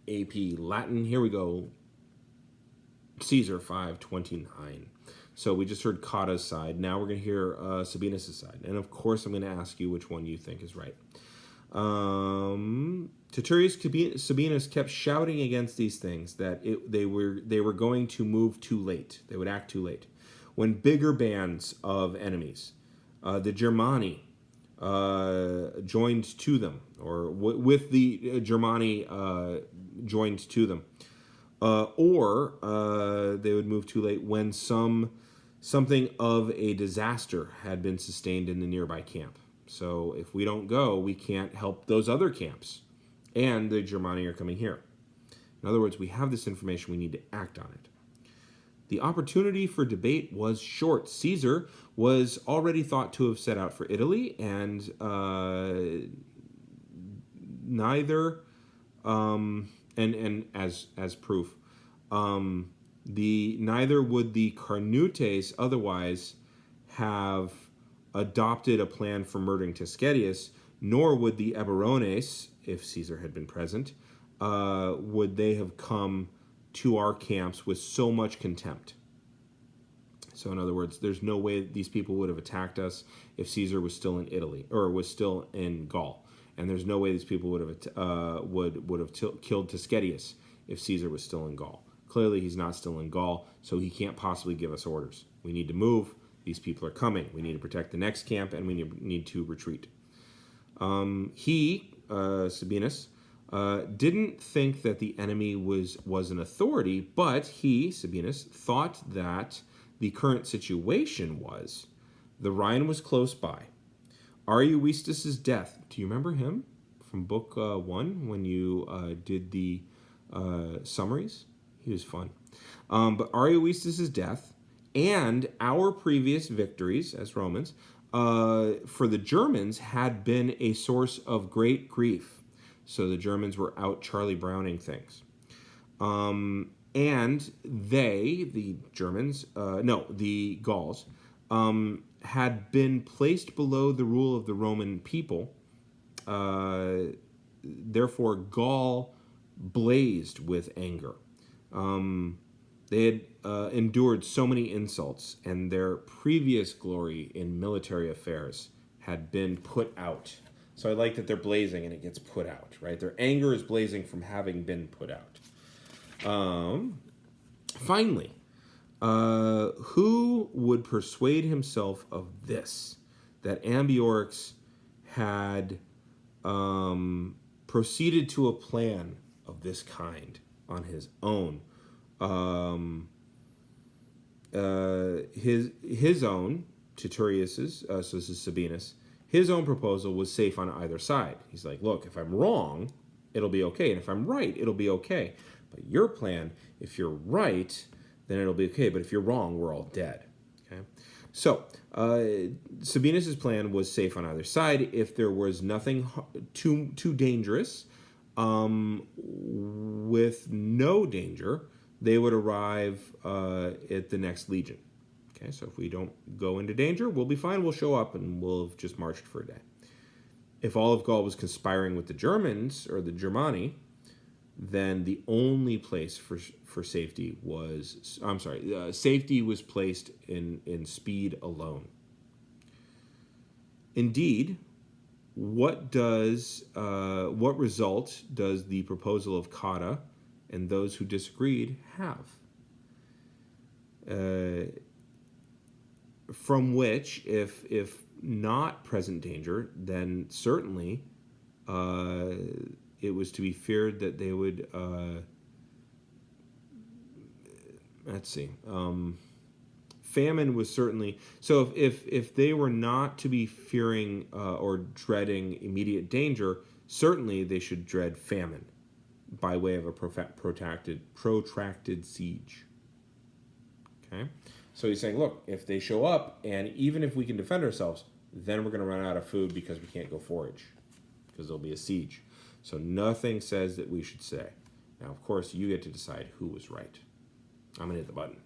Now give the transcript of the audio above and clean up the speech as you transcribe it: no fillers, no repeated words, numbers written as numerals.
AP Latin. Here we go. Caesar 529. So we just heard Cotta's side. Now we're going to hear Sabinus' side. And of course, I'm going to ask you which one you think is right. Titurius Sabinus kept shouting against these things that they were going to move too late. They would act too late. When bigger bands of enemies, the Germani, joined to them, or with the Germani joined to them, or they would move too late when something of a disaster had been sustained in the nearby camp. So if we don't go, we can't help those other camps, and the Germani are coming here. In other words, we have this information, we need to act on it. The opportunity for debate was short. Caesar was already thought to have set out for Italy, and neither, and as proof, neither would the Carnutes otherwise have adopted a plan for murdering Tiscetius, nor would the Eburones, if Caesar had been present, would they have come to our camps with so much contempt. So in other words, there's no way these people would have attacked us if Caesar was still in Italy, or was still in Gaul. And there's no way these people would have killed Tiscetius if Caesar was still in Gaul. Clearly he's not still in Gaul, so he can't possibly give us orders. We need to move. These people are coming. We need to protect the next camp, and we need to retreat. Sabinus, didn't think that the enemy was an authority, but he, Sabinus, thought that the current situation was the Rhine was close by. Ariovistus' death. Do you remember him from book 1 when you did the summaries? He was fun. But Ariovistus' death and our previous victories as Romans for the Germans had been a source of great grief. So the Germans were out Charlie Browning things. And they, the Germans, the Gauls, had been placed below the rule of the Roman people. Therefore, Gaul blazed with anger. They had endured so many insults, and their previous glory in military affairs had been put out. So I like that they're blazing and it gets put out, right? Their anger is blazing from having been put out. Finally, who would persuade himself of this, that Ambiorix had proceeded to a plan of this kind on his own? His own, Titurius's, so this is Sabinus, his own proposal was safe on either side. He's like, look, if I'm wrong, it'll be okay. And if I'm right, it'll be okay. But your plan, if you're right, then it'll be okay. But if you're wrong, we're all dead. Okay. So Sabinus' plan was safe on either side. If there was nothing too dangerous, with no danger, they would arrive at the next legion. Okay, so if we don't go into danger, we'll be fine. We'll show up and we'll have just marched for a day. If all of Gaul was conspiring with the Germans or the Germani, then the only place for safety was, safety was placed in speed alone. Indeed, what result does the proposal of Cotta and those who disagreed have? From which, if not present danger, then certainly it was to be feared that they would, famine was certainly, so if they were not to be fearing or dreading immediate danger, certainly they should dread famine by way of a protracted siege. Okay? So he's saying, look, if they show up, and even if we can defend ourselves, then we're going to run out of food because we can't go forage, because there'll be a siege. So nothing says that we should say. Now, of course, you get to decide who was right. I'm going to hit the button.